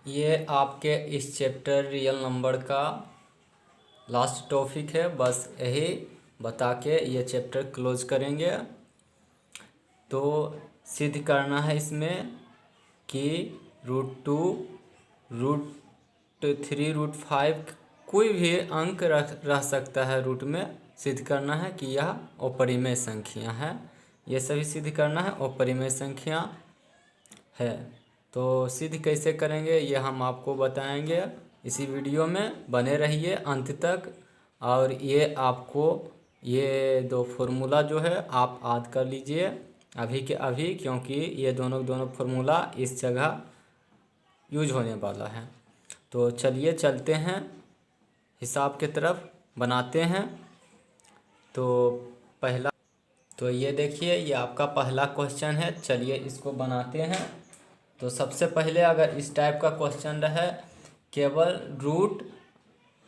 ये आपके इस चैप्टर रियल नंबर का लास्ट टॉपिक है। बस यही बता के ये चैप्टर क्लोज करेंगे। तो सिद्ध करना है इसमें कि √2, √3, √5 कोई भी अंक रह सकता है रूट में। सिद्ध करना है कि यह अपरिमेय संख्या है। ये सभी सिद्ध करना है अपरिमेय संख्या है। तो सिद्ध कैसे करेंगे ये हम आपको बताएंगे इसी वीडियो में। बने रहिए अंत तक। और ये आपको ये दो फार्मूला जो है आप याद कर लीजिए अभी के अभी, क्योंकि ये दोनों फार्मूला इस जगह यूज होने वाला है। तो चलिए चलते हैं हिसाब के तरफ, बनाते हैं। तो पहला, तो ये देखिए ये आपका पहला क्वेश्चन है। चलिए इसको बनाते हैं। तो सबसे पहले अगर इस टाइप का क्वेश्चन रहे, केवल रूट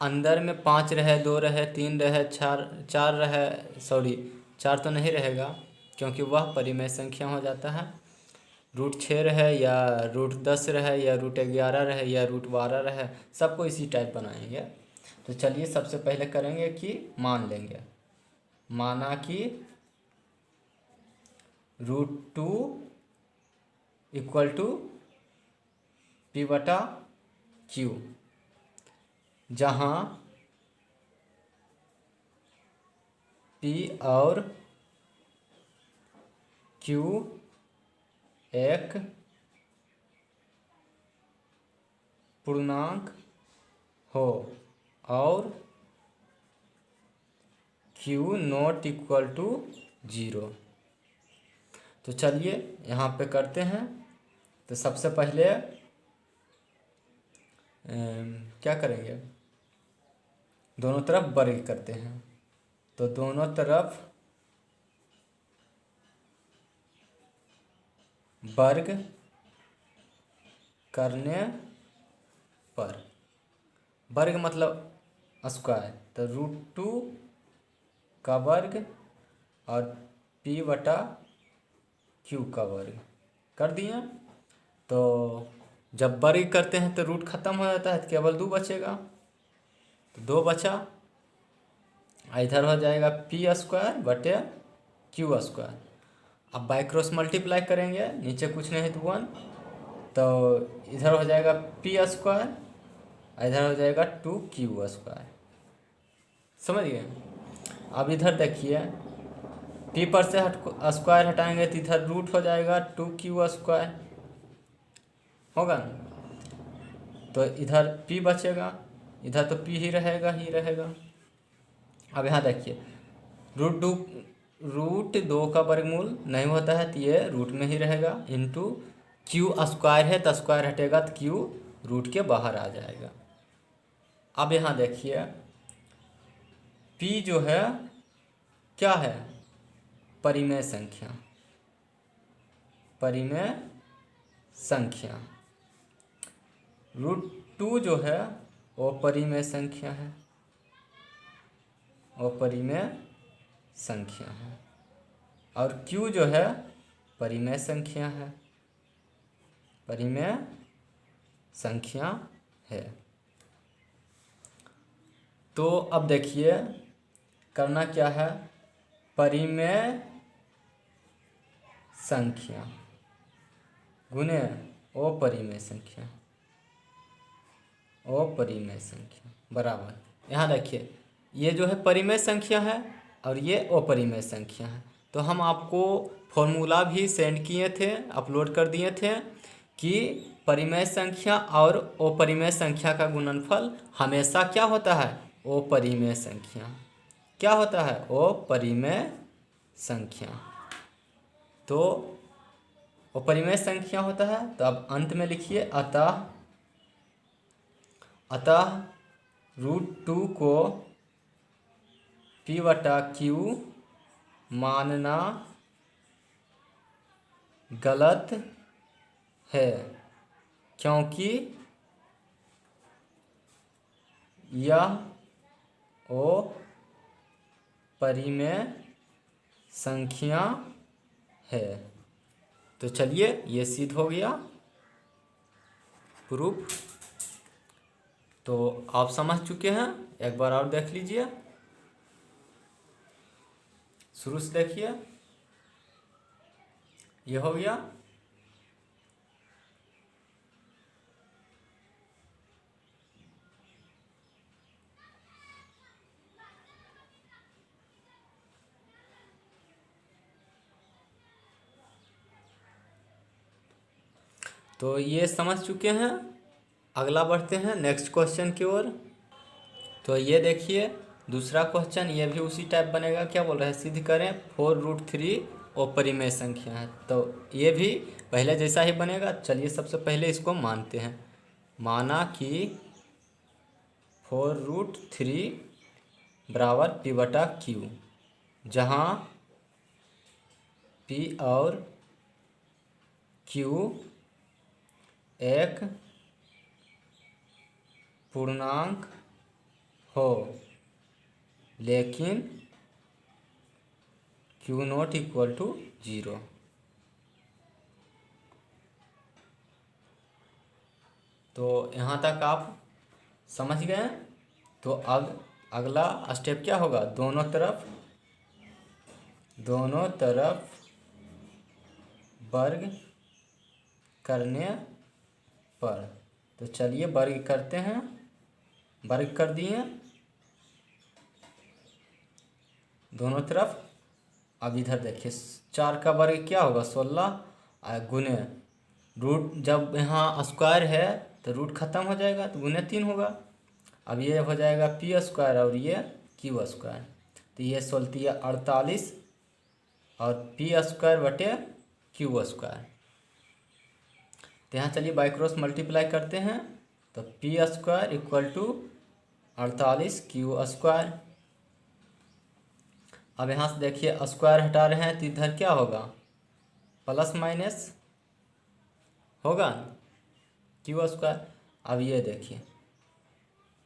अंदर में 5 रहे, 2 रहे, 3 रहे, 4 रहे, सॉरी 4 तो नहीं रहेगा क्योंकि वह परिमेय संख्या हो जाता है। √6 रहे या √10 रहे या √11 रहे या √12 रहे, सबको इसी टाइप बनाएंगे। तो चलिए सबसे पहले करेंगे कि मान लेंगे। माना कि √2 = P/Q, जहाँ P और Q एक पूर्णांक हो और Q ≠ 0। तो चलिए यहाँ पे करते हैं। तो सबसे पहले क्या करेंगे, दोनों तरफ वर्ग करते हैं। तो दोनों तरफ वर्ग करने पर, वर्ग मतलब स्क्वायर, तो √2 का वर्ग और P/Q का वर्ग कर दिए। तो जब वर्ग करते हैं तो रूट खत्म हो जाता है, तो केवल 2 बचेगा। तो 2 बचा, इधर हो जाएगा P² / Q²। अब बाय क्रॉस मल्टीप्लाई करेंगे, नीचे कुछ नहीं तो 1, तो इधर हो जाएगा P², इधर हो जाएगा 2Q²। समझ गए। अब इधर देखिए P पर से स्क्वायर हटाएंगे तो इधर रूट हो जाएगा 2Q², होगा ना। तो इधर P बचेगा, इधर तो P ही रहेगा। अब यहाँ देखिए √2 का वर्गमूल नहीं होता है, तो ये रूट में ही रहेगा। इंटू Q² है तो स्क्वायर हटेगा तो Q रूट के बाहर आ जाएगा। अब यहाँ देखिए P जो है क्या है, परिमेय संख्या। परिमेय संख्या √2 जो है वो परिमेय संख्या है, वो परिमेय संख्या है। और Q जो है परिमेय संख्या है, परिमेय संख्या है। तो अब देखिए करना क्या है, परिमेय संख्या गुने अपरिमेय संख्या, अपरिमेय संख्या बराबर। यहाँ देखिए ये जो है परिमेय संख्या है और ये अपरिमेय संख्या है। तो हम आपको फॉर्मूला भी सेंड किए थे, अपलोड कर दिए थे कि परिमेय संख्या और अपरिमेय संख्या का गुणनफल हमेशा क्या होता है, अपरिमेय संख्या। क्या होता है, अपरिमेय संख्या। तो अपरिमेय संख्या होता है। तो अब अंत में लिखिए अतः √2 को P/Q मानना गलत है, क्योंकि यह अपरिमेय संख्या है। तो चलिए ये सिद्ध हो गया। प्रूफ। तो आप समझ चुके हैं, एक बार और देख लीजिए, शुरू से देखिए। ये हो गया। तो ये समझ चुके हैं, अगला बढ़ते हैं नेक्स्ट क्वेश्चन की ओर। तो ये देखिए दूसरा क्वेश्चन, ये भी उसी टाइप बनेगा। क्या बोल रहे हैं, सिद्ध करें 4√3 अपरिमेय संख्या है। तो ये भी पहले जैसा ही बनेगा। चलिए सबसे पहले इसको मानते हैं। माना कि 4√3 बराबर P/Q, जहाँ P और Q एक पूर्णांक हो, लेकिन Q0 = 0। तो यहाँ तक आप समझ गए। तो अब अगला स्टेप क्या होगा, दोनों तरफ वर्ग करने पर। तो चलिए वर्ग करते हैं। वर्ग कर दिए दोनों तरफ। अब इधर देखिए 4 का वर्ग क्या होगा, 16, गुने रूट, जब यहाँ स्क्वायर है तो रूट खत्म हो जाएगा तो गुने 3 होगा। अब ये हो जाएगा P² और ये Q²। तो ये 16×48 और P²/Q²। तो यहाँ चलिए बाई क्रॉस मल्टीप्लाई करते हैं। तो P² = 48 Q²। अब यहाँ से देखिए स्क्वायर हटा रहे हैं तो इधर क्या होगा, प्लस माइनस होगा Q²। अब ये देखिए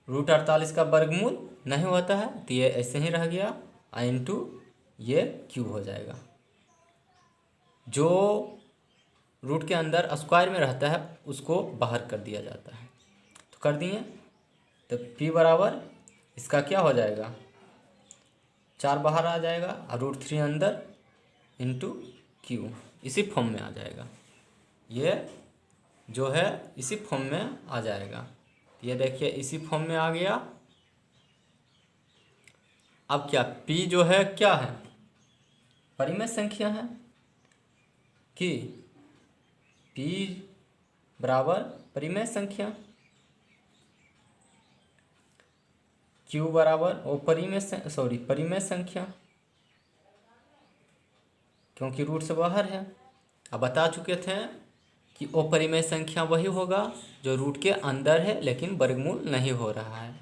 √48 का वर्गमूल नहीं होता है तो ये ऐसे ही रह गया, इंटू ये Q हो जाएगा। जो रूट के अंदर स्क्वायर में रहता है उसको बाहर कर दिया जाता है। तो कर दिए। तो P बराबर इसका क्या हो जाएगा, 4 बाहर आ जाएगा और √3 अंदर इंटू Q, इसी फॉर्म में आ जाएगा। ये जो है इसी फॉर्म में आ जाएगा। ये देखिए इसी फॉर्म में आ गया। अब क्या P जो है क्या है, परिमेय संख्या है कि P बराबर परिमेय संख्या, Q बराबर परिमेय संख्या, क्योंकि रूट से बाहर है। अब बता चुके थे कि अपरिमेय संख्या वही होगा जो रूट के अंदर है लेकिन वर्गमूल नहीं हो रहा है।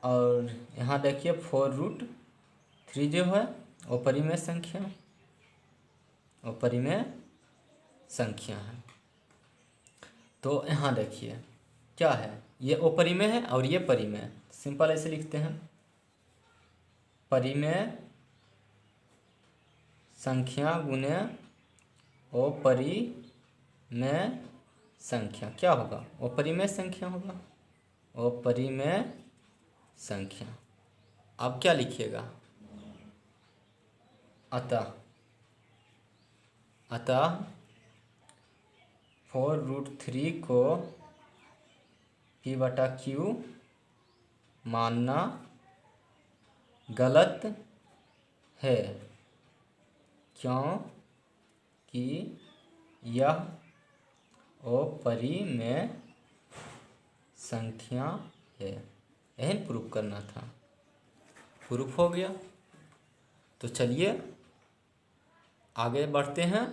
और यहाँ देखिए 4√3 जो है अपरिमेय संख्या है। तो यहाँ देखिए क्या है, ये अपरिमेय है और ये परिमेय। सिंपल ऐसे लिखते हैं, परिमेय संख्या गुने अपरिमेय संख्या क्या होगा, अपरिमेय संख्या होगा, अपरिमेय संख्या। अब क्या लिखिएगा, अतः 4√3 को P/Q मानना गलत है, क्योंकि यह अपरिमेय संख्या है। यही प्रूफ करना था, प्रूफ हो गया। तो चलिए आगे बढ़ते हैं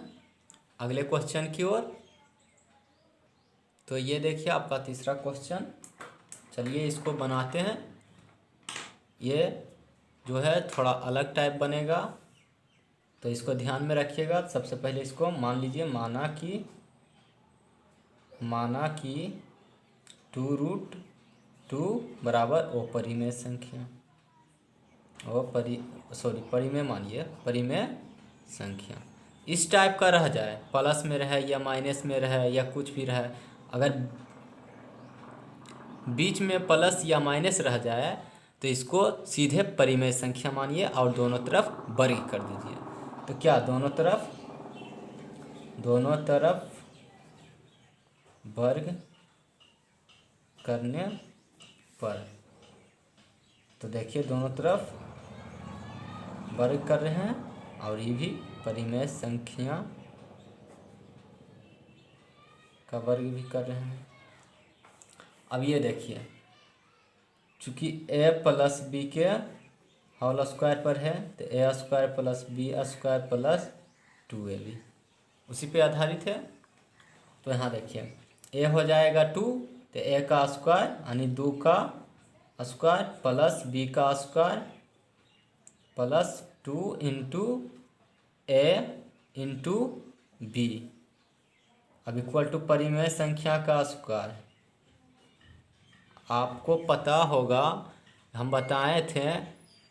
अगले क्वेश्चन की ओर। तो ये देखिए आपका तीसरा क्वेश्चन। चलिए इसको बनाते हैं। ये जो है थोड़ा अलग टाइप बनेगा, तो इसको ध्यान में रखिएगा। सबसे पहले इसको मान लीजिए, माना कि 2√2 बराबर अपरिमेय संख्या, परिमेय मानिए, परिमेय संख्या। इस टाइप का रह जाए, प्लस में रहे या माइनस में रहे या कुछ भी रहे, अगर बीच में प्लस या माइनस रह जाए तो इसको सीधे परिमेय संख्या मानिए और दोनों तरफ वर्ग कर दीजिए। तो क्या दोनों तरफ वर्ग करने पर, तो देखिए दोनों तरफ वर्ग कर रहे हैं और ये भी परिमेय संख्या का वर्ग भी कर रहे हैं। अब ये देखिए, चूँकि a प्लस बी के होल स्क्वायर पर है तो a square plus B square plus 2ab उसी पे आधारित है। तो यहाँ देखिए a हो जाएगा 2, तो a का स्क्वायर यानी 2 का स्क्वायर प्लस b का square plus 2 into a into B, अब इक्वल टू परिमेय संख्या का स्क्वायर। आपको पता होगा हम बताए थे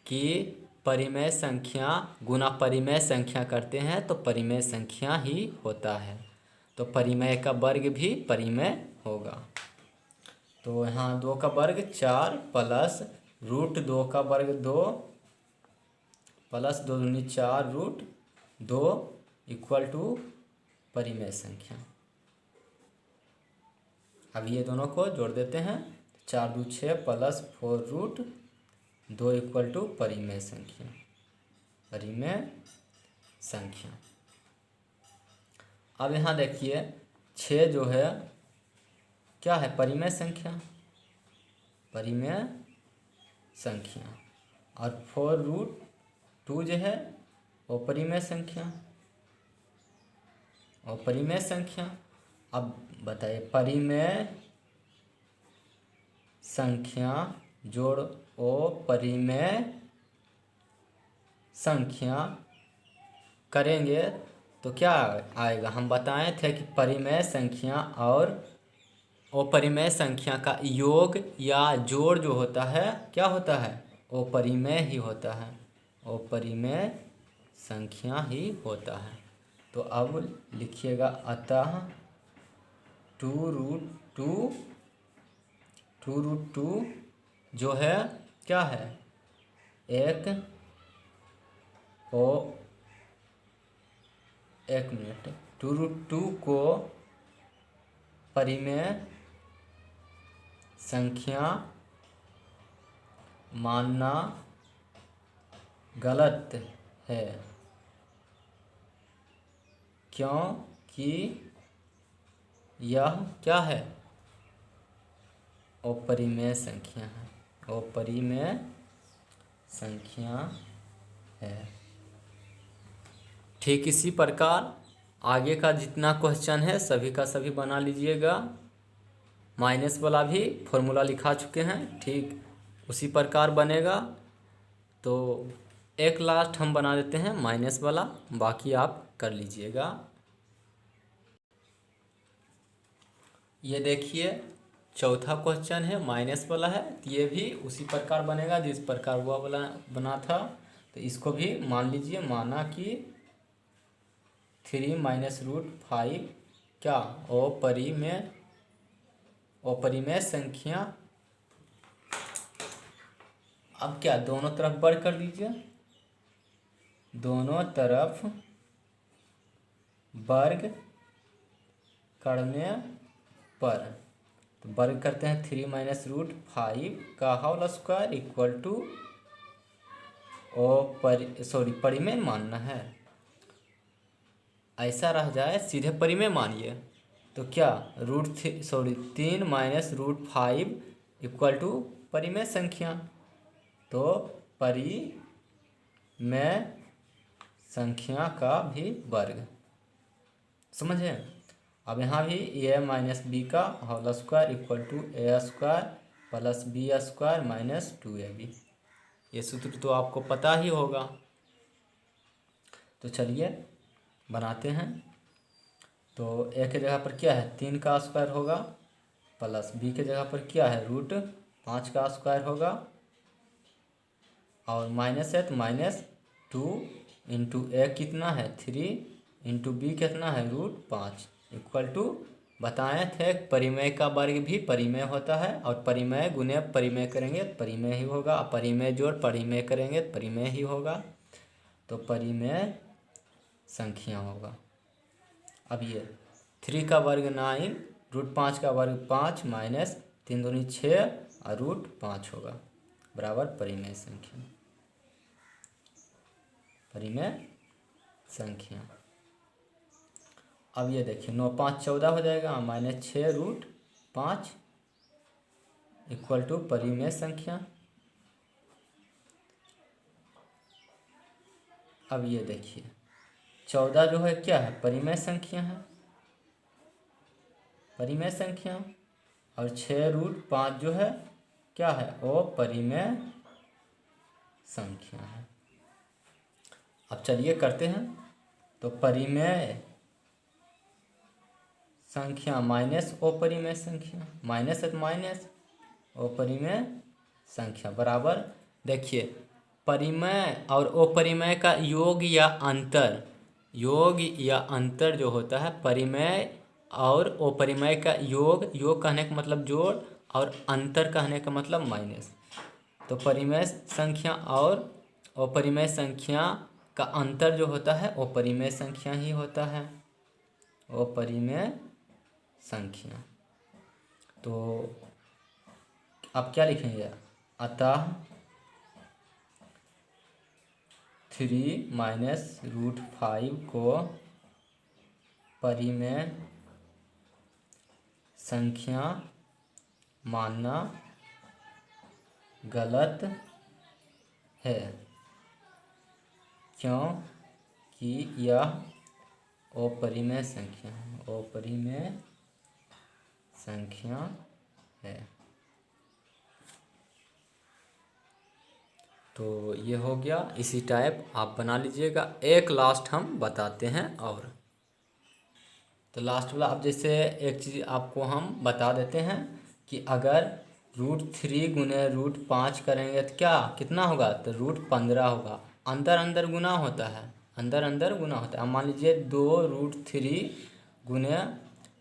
कि परिमेय संख्या गुना परिमेय संख्या करते हैं तो परिमेय संख्या ही होता है, तो परिमेय का वर्ग भी परिमेय होगा। तो यहाँ 2 का वर्ग 4 प्लस रूट 2 का वर्ग 2 प्लस 2 दूनी 4 रूट 2 इक्वल टू परिमेय संख्या। अब ये दोनों को जोड़ देते हैं, 4 2 6 प्लस 4 रूट 2 इक्वल टू परिमेय संख्या। अब यहाँ देखिए 6 जो है क्या है, परिमेय संख्या और 4 रूट 2 जो है वो परिमेय संख्या। अब बताइए परिमेय संख्या जोड़ परिमेय संख्या करेंगे तो क्या आएगा। हम बताए थे कि परिमेय संख्या और अपरिमेय संख्या का योग या जोड़ जो होता है क्या होता है, अपरिमेय ही होता है, अपरिमेय संख्या ही होता है। तो अब लिखिएगा अतः 2 रूट 2 जो है क्या है, एक मिनट, 2 रूट 2 को परिमेय संख्या मानना गलत है क्योंकि यह क्या है, अपरिमेय संख्या है। ठीक इसी प्रकार आगे का जितना क्वेश्चन है सभी का सभी बना लीजिएगा। माइनस वाला भी फॉर्मूला लिखा चुके हैं, ठीक उसी प्रकार बनेगा। तो एक लास्ट हम बना देते हैं माइनस वाला, बाकी आप कर लीजिएगा। ये देखिए चौथा क्वेश्चन है, माइनस वाला है, तो ये भी उसी प्रकार बनेगा जिस प्रकार वह वाला बना था। तो इसको भी मान लीजिए, माना कि 3 माइनस रूट 5 क्या अपरिमेय संख्या। अब क्या दोनों तरफ वर्ग कर दीजिए, दोनों तरफ वर्ग करने पर, तो वर्ग करते हैं 3 माइनस रूट 5 का होल स्क्वायर इक्वल टू परिमेय मानना है। ऐसा रह जाए सीधे परिमेय मानिए तो क्या 3 माइनस रूट 5 इक्वल टू परिमेय संख्या, तो परिमेय संख्या का भी वर्ग, समझे। अब यहाँ भी a माइनस बी का whole square equal to a square plus B square minus 2ab, ये सूत्र तो आपको पता ही होगा। तो चलिए बनाते हैं। तो a के जगह पर क्या है 3 का स्क्वायर होगा, प्लस b के जगह पर क्या है रूट 5 का स्क्वायर होगा, और माइनस है तो माइनस 2 इंटू a कितना है 3 इंटू बी कितना है रूट 5 इक्वल टू बताए थे परिमेय का वर्ग भी परिमेय होता है, और परिमेय गुने परिमेय करेंगे तो परिमेय ही होगा, और परिमेय जोड़ परिमेय करेंगे तो परिमेय ही होगा, तो परिमेय संख्या होगा। अब ये 3 का वर्ग 9, √5 का वर्ग 5 माइनस 3 दूनी 6 और √5 होगा बराबर परिमेय संख्या। परिमेय संख्या। अब ये देखिए 9 5 14 हो जाएगा, माइनस 6√5 इक्वल टू परिमेय संख्या। अब ये देखिए 14 जो है क्या है, परिमेय संख्या है, परिमेय संख्या, और 6√5 जो है क्या है, वो परिमेय संख्या है। अब चलिए करते हैं, तो परिमेय संख्या माइनस अपरिमेय संख्या, माइनस है तो माइनस, अपरिमेय संख्या बराबर, देखिए परिमेय और अपरिमेय का योग या अंतर, योग या अंतर जो होता है, परिमेय और अपरिमेय का योग, योग कहने का मतलब जोड़ और अंतर कहने का मतलब माइनस। तो परिमेय संख्या और अपरिमेय संख्या का अंतर जो होता है वो परिमेय संख्या ही होता है, वो परिमेय संख्या। तो अब क्या लिखेंगे, अतः 3 माइनस √5 को परिमेय संख्या मानना गलत है, क्योंकि यह अपरिमेय संख्या है, अपरिमेय संख्या है। तो ये हो गया, इसी टाइप आप बना लीजिएगा। एक लास्ट हम बताते हैं, और तो लास्ट वाला, अब जैसे एक चीज़ आपको हम बता देते हैं कि अगर √3 गुने √5 करेंगे तो क्या कितना होगा, तो √15 होगा। अंदर अंदर गुना होता है, अंदर अंदर गुना होता है। अब मान लीजिए 2√3 गुने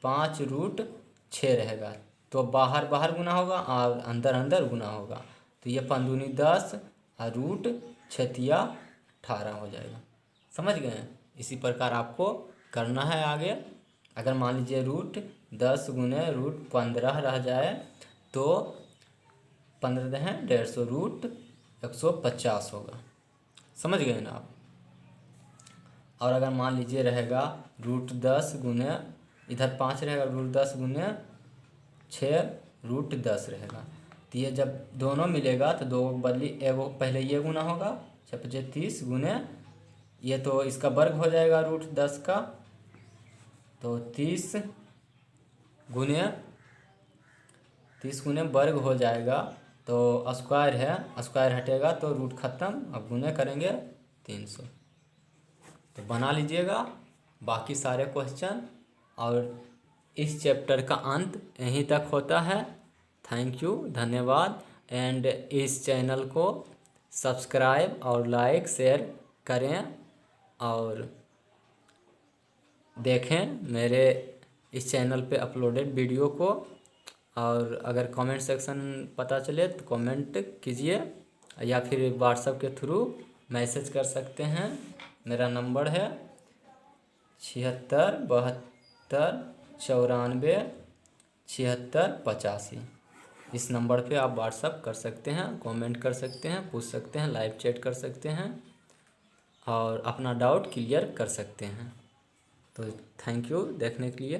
5√6 रहेगा, तो बाहर बाहर गुना होगा और अंदर अंदर गुना होगा, तो ये 5 दूनी 10 और √6 18 हो जाएगा। समझ गए? इसी प्रकार आपको करना है आगे। अगर मान लीजिए √10 गुने √15 रह जाए तो 15 हैं 150, √150 होगा। समझ गए ना आप? और अगर मान लीजिए रहेगा √10 गुने, इधर 5 रहेगा, √10 गुने 6 √10 रहेगा, तो ये जब दोनों मिलेगा तो दो बदली, एगो पहले ये गुना होगा 6 30 गुने, ये तो इसका वर्ग हो जाएगा √10 का, तो 30 गुने वर्ग हो जाएगा, तो स्क्वायर है, स्क्वायर हटेगा तो रूट खत्म, अब गुने करेंगे 300। तो बना लीजिएगा बाकी सारे क्वेश्चन, और इस चैप्टर का अंत यहीं तक होता है। थैंक यू, धन्यवाद। एंड इस चैनल को सब्सक्राइब और लाइक शेयर करें, और देखें मेरे इस चैनल पे अपलोडेड वीडियो को। और अगर कमेंट सेक्शन पता चले तो कमेंट कीजिए, या फिर व्हाट्सएप के थ्रू मैसेज कर सकते हैं। मेरा नंबर है 76 72 94 76 85। इस नंबर पे आप व्हाट्सएप कर सकते हैं, कमेंट कर सकते हैं, पूछ सकते हैं, लाइव चैट कर सकते हैं, और अपना डाउट क्लियर कर सकते हैं। तो थैंक यू देखने के लिए।